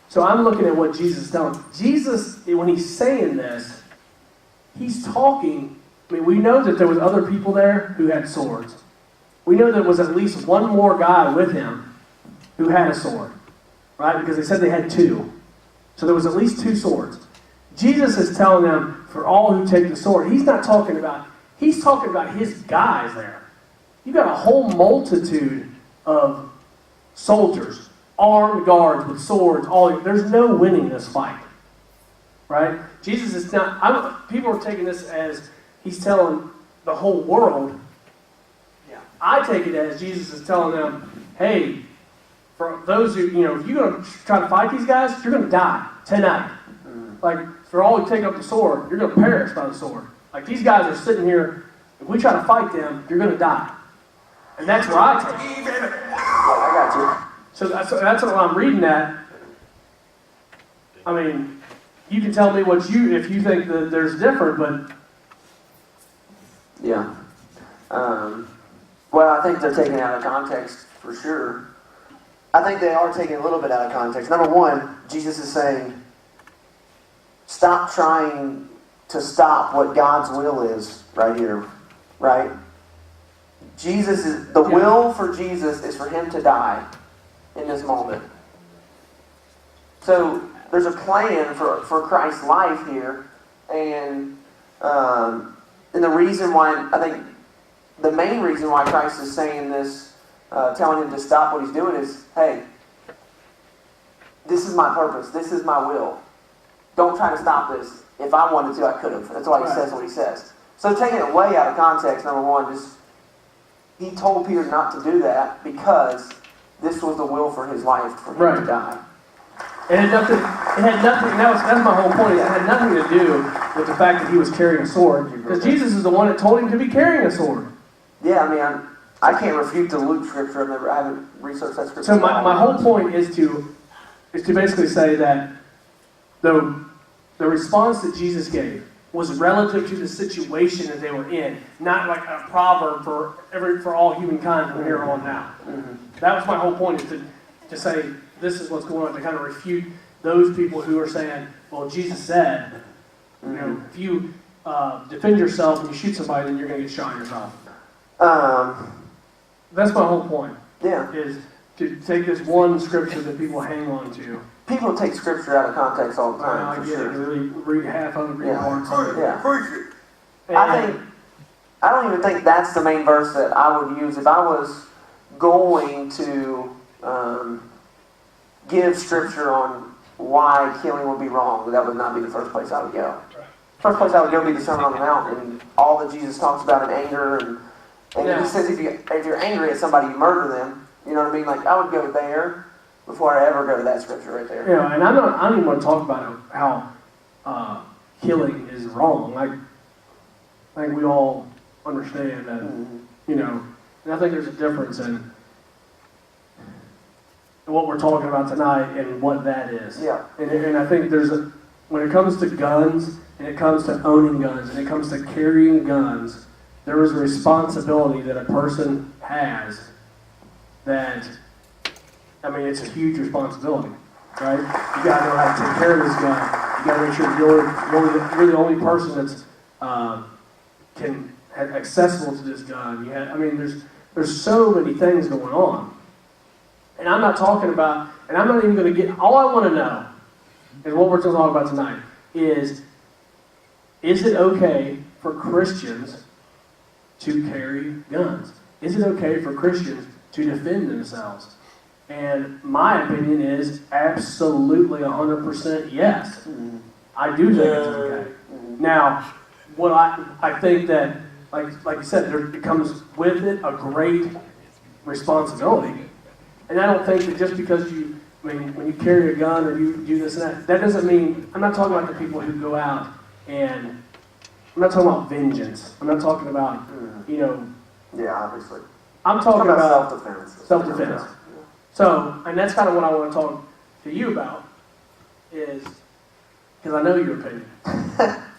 so I'm looking at what Jesus is telling. Jesus, when he's saying this, he's talking, we know that there was other people there who had swords. We know there was at least one more guy with him who had a sword, right? Because they said they had two. So there was at least two swords. Jesus is telling them, for all who take the sword, he's talking about his guys there. You've got a whole multitude of soldiers, armed guards with swords, there's no winning this fight. Right? Jesus is not, people are taking this as he's telling the whole world. I take it as Jesus is telling them, hey, for those who, if you're going to try to fight these guys, you're going to die tonight. Like, for all who take up the sword, you're going to perish by the sword. Like, these guys are sitting here, if we try to fight them, you're going to die. And that's where I take it. I got you. So that's what I'm reading that. I mean, you can tell me if you think that there's different, but Yeah. Well, I think they're taken out of context for sure. I think they are taken a little bit out of context. Number one, Jesus is saying, stop trying to stop what God's will is right here, right? The will for Jesus is for him to die in this moment. So there's a plan for Christ's life here, and the reason why, I think the main reason why Christ is saying this, telling him to stop what he's doing is, hey, this is my purpose, this is my will. Don't try to stop this. If I wanted to, I could have. That's why he says what he says. So taking it way out of context, number one, he told Peter not to do that because this was the will for his life, for him to die. It had nothing, that's my whole point. It had nothing to do with the fact that he was carrying a sword. Because Jesus is the one that told him to be carrying a sword. Yeah, I mean, I can't refute the Luke scripture. I haven't researched that scripture. So my whole point is to basically say that the response that Jesus gave was relative to the situation that they were in, not like a proverb for all humankind from here on out. Mm-hmm. That was my whole point, is to say this is what's going on, to kind of refute those people who are saying, well, Jesus said, you know, if you defend yourself and you shoot somebody, then you're going to get shot yourself. That's my whole point. Yeah. Is to take this one scripture that people hang on to. People take scripture out of context all the time. I get it. Really read half of it, read parts of it. Yeah. I don't even think that's the main verse that I would use if I was going to give scripture on why killing would be wrong. That would not be the first place I would go. First place I would go would be the Sermon on the Mount and all that Jesus talks about in anger and he says if you're angry at somebody, you murder them. You know what I mean? Like I would go there before I ever go to that scripture right there. Yeah, and I don't even want to talk about how killing is wrong. I think we all understand that, you know, and I think there's a difference in what we're talking about tonight and what that is. Yeah. And I think when it comes to guns, and it comes to owning guns, and it comes to carrying guns, there is a responsibility that a person has that, I mean, it's a huge responsibility, right? You gotta know how to take care of this gun. You gotta make sure you're the only person that's accessible to this gun. I mean, there's so many things going on. And I'm not talking about, and I'm not even going to get, all I want to know, and what we're talking about tonight, is it okay for Christians to carry guns? Is it okay for Christians to defend themselves? And my opinion is absolutely 100% yes. I do think it's okay. Now, what I think that, like you said, it comes with it a great responsibility. And I don't think that just because when you carry a gun or you do this and that doesn't mean, I'm not talking about the people who go out and, I'm not talking about vengeance. I'm not talking about, Yeah, obviously. I'm talking about self-defense. Self-defense. So, and that's kind of what I want to talk to you about, is, because I know your opinion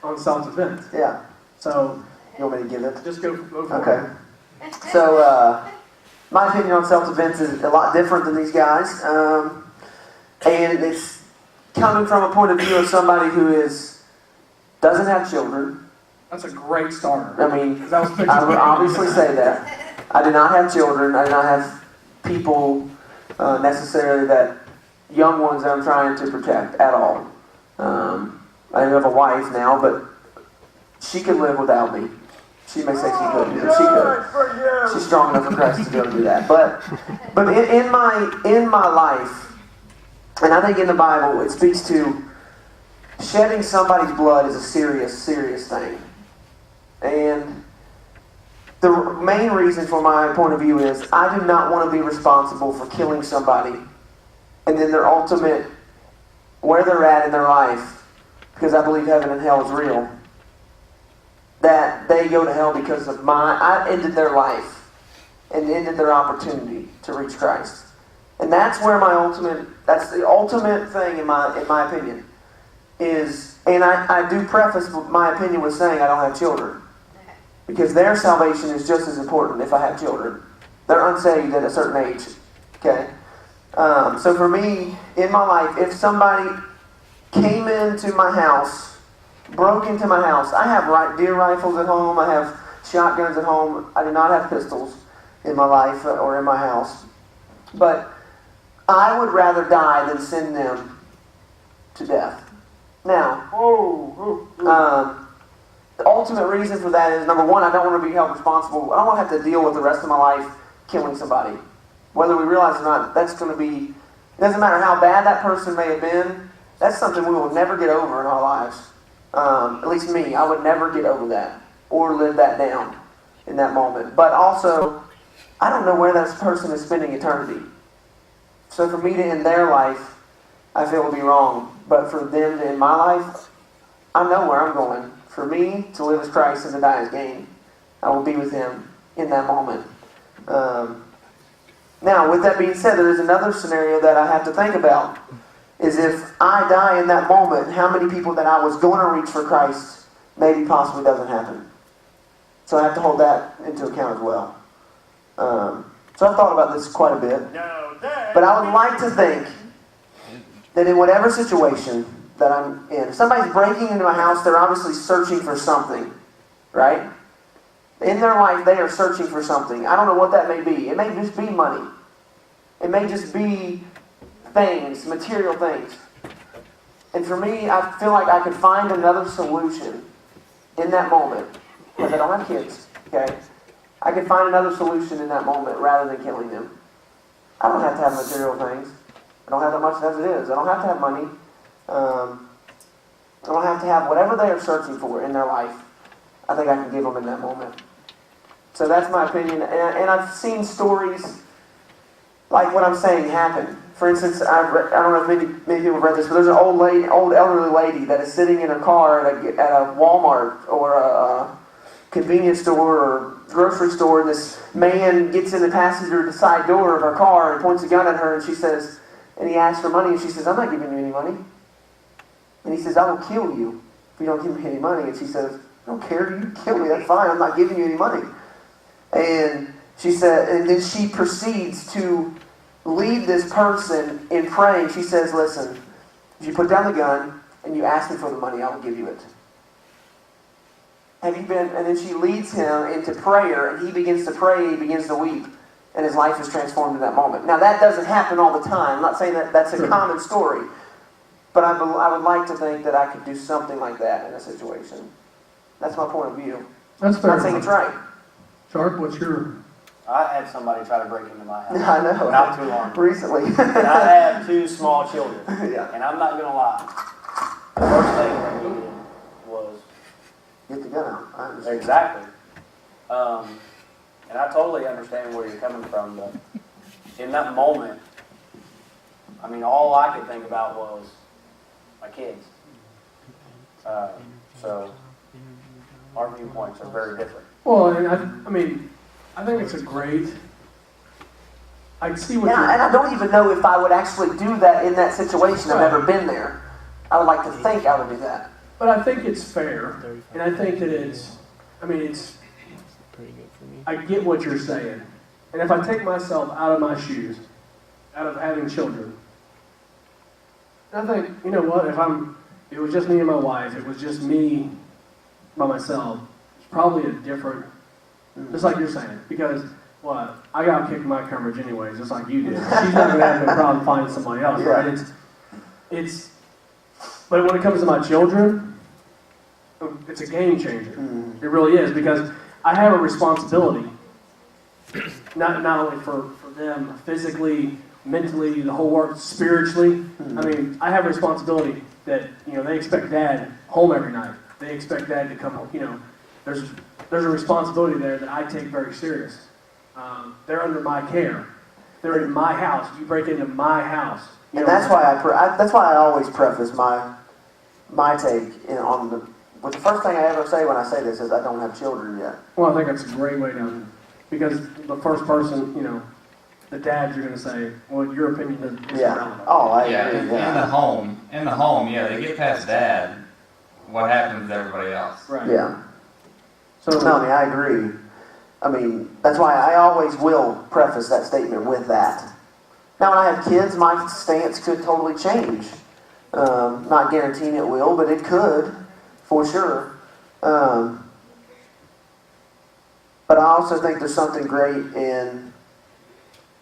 on self-defense. Yeah. So, you want me to give it? Just go for it. Okay. So, my opinion on self-defense is a lot different than these guys. And it's coming from a point of view of somebody who doesn't have children. That's a great starter. I mean, I would obviously say that. I do not have children. I do not have people necessarily young ones that I'm trying to protect at all. I do have a wife now, but she could live without me. She may say she couldn't, but she could. She's strong enough for Christ to be able to do that. But in my life, and I think in the Bible, it speaks to shedding somebody's blood is a serious, serious thing. And the main reason for my point of view is I do not want to be responsible for killing somebody and then their ultimate, where they're at in their life, because I believe heaven and hell is real, that they go to hell because of I ended their life and ended their opportunity to reach Christ. And that's where that's the ultimate thing in my opinion, is, and I do preface my opinion with saying I don't have children. Because their salvation is just as important if I have children. They're unsaved at a certain age. Okay? So for me, in my life, if somebody came into my house, broke into my house, I have deer rifles at home, I have shotguns at home, I do not have pistols in my life or in my house. But I would rather die than send them to death. Now, the ultimate reason for that is, number one, I don't want to be held responsible. I don't want to have to deal with the rest of my life killing somebody. Whether we realize it or not, that's going to be, it doesn't matter how bad that person may have been, that's something we will never get over in our lives. At least me, I would never get over that or live that down in that moment. But also, I don't know where that person is spending eternity. So for me to end their life, I feel would be wrong. But for them to end my life, I know where I'm going. For me, to live as Christ and to die as gain. I will be with Him in that moment. Now, with that being said, there is another scenario that I have to think about. Is if I die in that moment, how many people that I was going to reach for Christ maybe possibly doesn't happen. So I have to hold that into account as well. So I've thought about this quite a bit. But I would like to think that in whatever situation that I'm in, if somebody's breaking into my house, they're obviously searching for something, right? In their life, they are searching for something. I don't know what that may be. It may just be money. It may just be things, material things. And for me, I feel like I could find another solution in that moment. Because I don't have kids, okay? I could find another solution in that moment rather than killing them. I don't have to have material things. I don't have that much as it is. I don't have to have money. I don't have to have whatever they are searching for in their life. I think I can give them in that moment. So that's my opinion. And I've seen stories like what I'm saying happen. For instance, I don't know if many people have read this, but there's an old elderly lady that is sitting in a car at a Walmart or a convenience store or grocery store, and this man gets in the passenger side door of her car and points a gun at her, and she says, and he asks for money, and she says, "I'm not giving you any money." And he says, "I will kill you if you don't give me any money." And she says, "I don't care, you kill me, that's fine, I'm not giving you any money." And she said, and then she proceeds to lead this person in praying. She says, "Listen, if you put down the gun and you ask me for the money, I will give you it." Have you been? And then she leads him into prayer, and he begins to pray, he begins to weep, and his life is transformed in that moment. Now that doesn't happen all the time. I'm not saying that that's a common story, but I would like to think that I could do something like that in a situation. That's my point of view. That's fair. I'm not saying it's right. Sharp, what's your... I had somebody try to break into my house. I know. Not too long ago. Recently. And I have 2 small children. Yeah. And I'm not going to lie. The first thing that he did was... Get the gun out. I understand. Exactly. And I totally understand where you're coming from, but in that moment, I mean, all I could think about was my kids. So our viewpoints are very different. Well, and I mean, I think it's a great... I see what Yeah, and I don't even know if I would actually do that in that situation. I've never been there. I would like to think I would do that. But I think it's fair, and I think that it's pretty good for me. I get what you're saying. And if I take myself out of my shoes, out of having children, I think, you know what, if it was just me and my wife, it was just me by myself, it's probably a different, just like you're saying, because, what, I got kicked my coverage anyways, just like you did. She's not going to have no problem finding somebody else, right? But when it comes to my children, it's a game changer. It really is, because I have a responsibility, not only for them physically, mentally, the whole work, spiritually. I mean, I have a responsibility that, you know, they expect Dad home every night. They expect Dad to come home. You know, there's a responsibility there that I take very serious. They're under my care. They're in my house. You break into my house. And that's why I always preface my take with the first thing I ever say when I say this is I don't have children yet. Well, I think that's a great way to because the first person, the dads are going to say, well, your opinion is irrelevant. Oh, I Yeah, agree. in the home, yeah, they get past dad. What happens to everybody else? Right. Yeah. So, No, I mean, I agree. I mean, that's why I always will preface that statement with that. Now, when I have kids, my stance could totally change. Not guaranteeing it will, but it could, for sure. But I also think there's something great in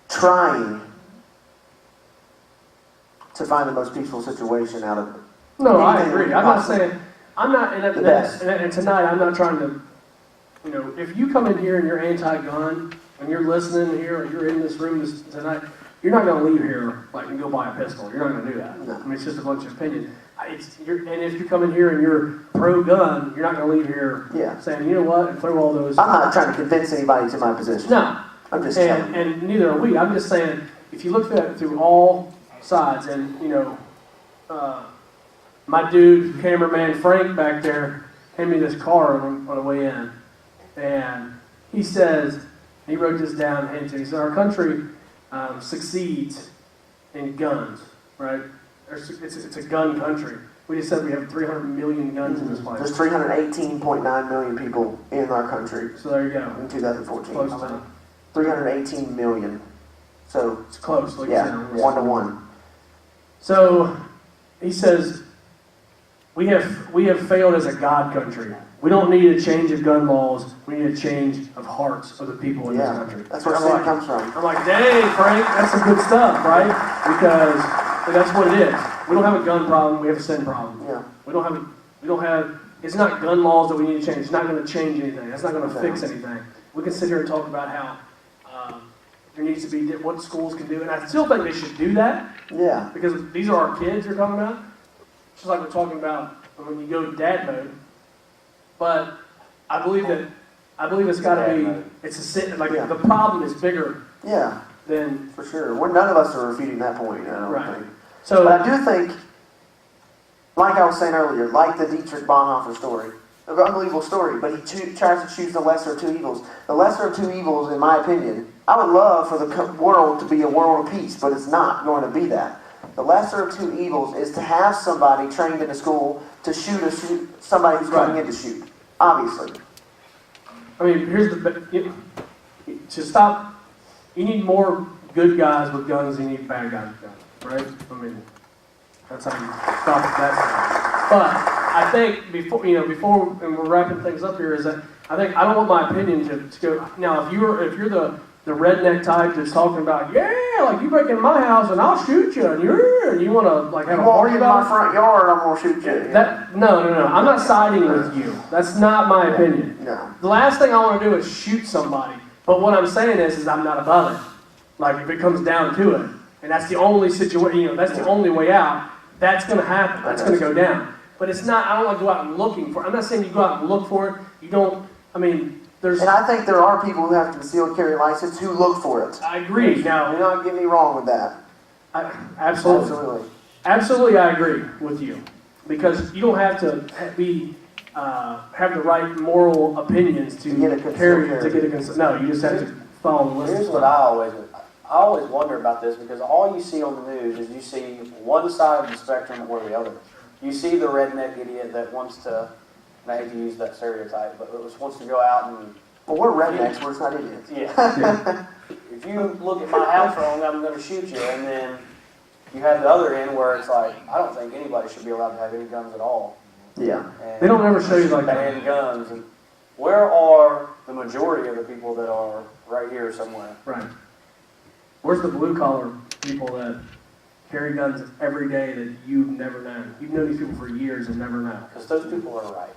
trying to find the most peaceful situation out of it. no, I Anything agree. I'm not saying, I'm not, The best. and tonight I'm not trying to, if you come in here and you're anti-gun, and you're listening here, or you're in this room tonight, you're not going to leave here and go buy a pistol. You're not going to do that. No. I mean, it's just a bunch of opinion. And if you come in here and you're pro-gun, you're not going to leave here saying, you know what, and throw all those. I'm not trying to convince anybody to my position. No. I'm just telling you. And neither are we. I'm just saying, if you look at it through all sides, and, my dude, cameraman Frank back there, handed me this card on the way in. And he says, he wrote this down, and he said, our country succeeds in guns, right? It's a gun country. We just said we have 300 million guns in this place. There's 318.9 million people in our country So there you go. in 2014. Close to 318 million. So, it's close. Like yeah, you said. 1 to 1. So he says, we have failed as a God country. We don't need a change of gun laws. We need a change of hearts of the people in this country. That's where I'm sin like, comes from. I'm like, dang, Frank, that's some good stuff, right? Because that's what it is. We don't have a gun problem. We have a sin problem. Yeah. We don't have. It's not gun laws that we need to change. It's not going to change anything. That's not going to fix anything. We can sit here and talk about how there needs to be what schools can do, and I still think they should do that. Yeah. Because these are our kids you're talking about. Just like we're talking about when you go dad mode. But I believe it's got to be. It's a sin. Like the problem is bigger. Yeah. Than for sure. None of us are refuting that point. I don't think. So, but I do think, like I was saying earlier, like the Dietrich Bonhoeffer story, an unbelievable story. But he tries to choose the lesser of two evils. The lesser of two evils, in my opinion, I would love for the world to be a world of peace, but it's not going to be that. The lesser of two evils is to have somebody trained in a school to shoot somebody who's coming in to shoot. Obviously. I mean, to stop. You need more good guys with guns than you need bad guys with guns, right? I mean, that's how you stop that. But I think before and we're wrapping things up here, is that I don't want my opinion to go. Now, if you're the redneck type that's talking about, like you break into my house and I'll shoot you, and you want to have a party about my front yard, I'm gonna shoot you. No. I'm not siding with you. That's not my opinion. No. The last thing I want to do is shoot somebody. But what I'm saying is I'm not above it. Like if it comes down to it, and that's the only situation, that's the only way out. That's going to happen. That's going to go down. But it's not. I don't like to go out and looking for it. I'm not saying you go out and look for it. You don't. I mean, there's. And I think there are people who have concealed carry license who look for it. I agree. Now, you're not getting me wrong with that. Absolutely. Absolutely, I agree with you because you don't have to have the right moral opinions to get a consent. No, you just have to follow the list. Here's what I always wonder about this, because all you see on the news is you see one side of the spectrum or the other. You see the redneck idiot that wants to, and I hate to use that stereotype, but wants to go out and. Well, we're rednecks, we're not idiots. Yeah. If you look at my house wrong, I'm going to shoot you, and then you have the other end where it's like, I don't think anybody should be allowed to have any guns at all. Yeah. They don't ever show you like that. Ban guns. And where are the majority of the people that are right here somewhere? Right. Where's the blue collar people that carry guns every day that you've never known? You've known these people for years and never known. Because those people are right.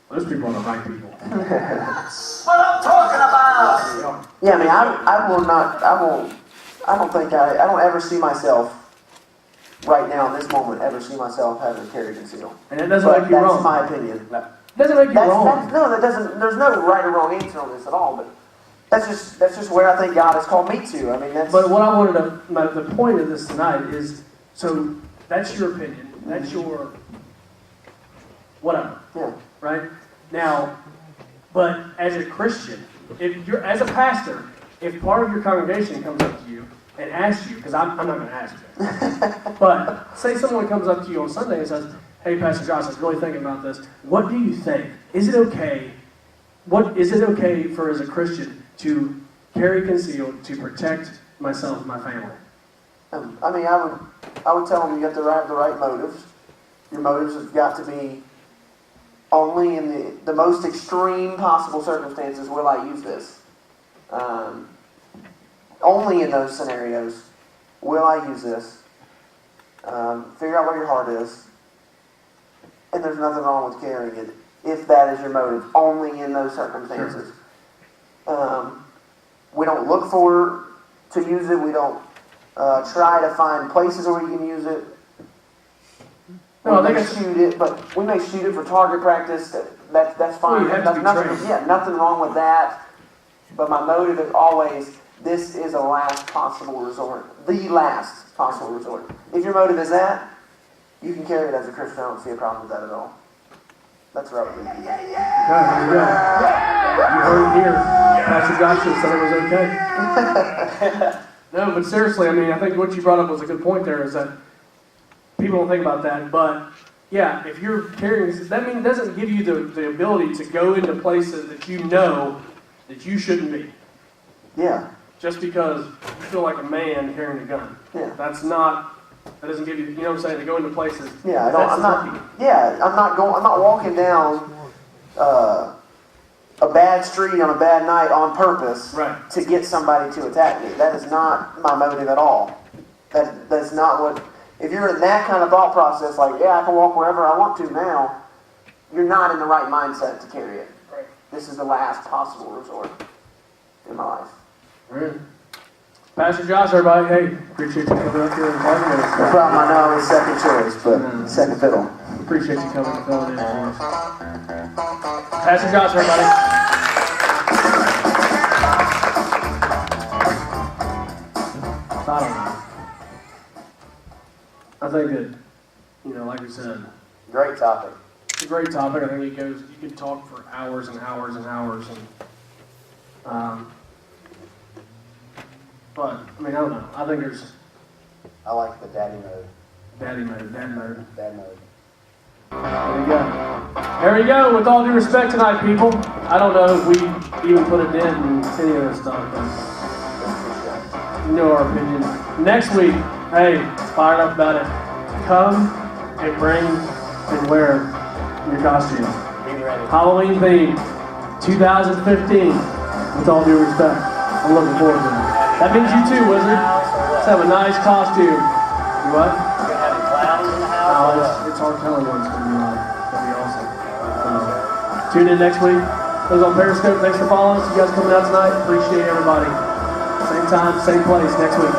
Those people are the right people. What I'm talking about! Yeah, I mean, I don't ever see myself right now in this moment having a carry conceal. And it doesn't make you wrong. That's my opinion. No. It doesn't make you wrong. That doesn't. There's no right or wrong answer on this at all. But that's just where I think God has called me to. I mean, that's. But what I wanted to, the point of this tonight is, so that's your opinion. That's your whatever. Yeah. Right now, but as a Christian, if you're, as a pastor, if part of your congregation comes up to you and asks you, because I'm not going to ask you, but say someone comes up to you on Sunday and says, hey, Pastor Josh, I was really thinking about this. What do you think? Is it okay? Is it okay for, as a Christian, to carry concealed to protect myself and my family? I mean, I would tell them you have to have the right motives. Your motives have got to be only in the most extreme possible circumstances will I use this. Only in those scenarios will I use this. Figure out where your heart is. And there's nothing wrong with carrying it if that is your motive. Only in those circumstances. We don't look for to use it. We don't try to find places where you can use it. No, we may shoot it, but we may shoot it for target practice. That's fine. Well, nothing wrong with that. But my motive is always, this is a last possible resort. The last possible resort. If your motive is that, you can carry it as a Christian. I don't see a problem with that at all. That's right. You heard it here. Pastor Joshua said it was okay. No, but seriously, I mean, I think what you brought up was a good point there, is that people don't think about that, but yeah, if you're carrying, that doesn't give you the ability to go into places that you know that you shouldn't be. Yeah. Just because you feel like a man carrying a gun. Yeah. That doesn't give you, you know what I'm saying, to go into places. Yeah, I'm not walking down a bad street on a bad night on purpose to get somebody to attack me. That is not my motive at all. That's not what. If you're in that kind of thought process, like, yeah, I can walk wherever I want to now, you're not in the right mindset to carry it. Right. This is the last possible resort in my life. Right. Pastor Josh, everybody, hey, appreciate you coming up here and talking to us. No problem. I know I was second choice, but second fiddle. Appreciate you coming and filling in for us. Pastor Josh, everybody. I don't know. I think that, like we said, Great topic. it's a great topic. I think you could talk for hours and hours and hours. But, I mean, I don't know. I think there's I like the daddy mode. dad mode. Dad mode. There you go. There you go. With all due respect tonight, people. I don't know if we even put a dent in any of this stuff, but you know our opinion. Next week, hey, fired up about it. Come and bring and wear your costume. Halloween theme, 2015. With all due respect, I'm looking forward to it. That means you too, Wizard. Let's have a nice costume. You what? You're gonna have clowns in the house. It's hard telling what it's going to be like. It's going to be awesome. Tune in next week. Those on Periscope, thanks for following us. You guys coming out tonight. Appreciate everybody. Same time, same place next week.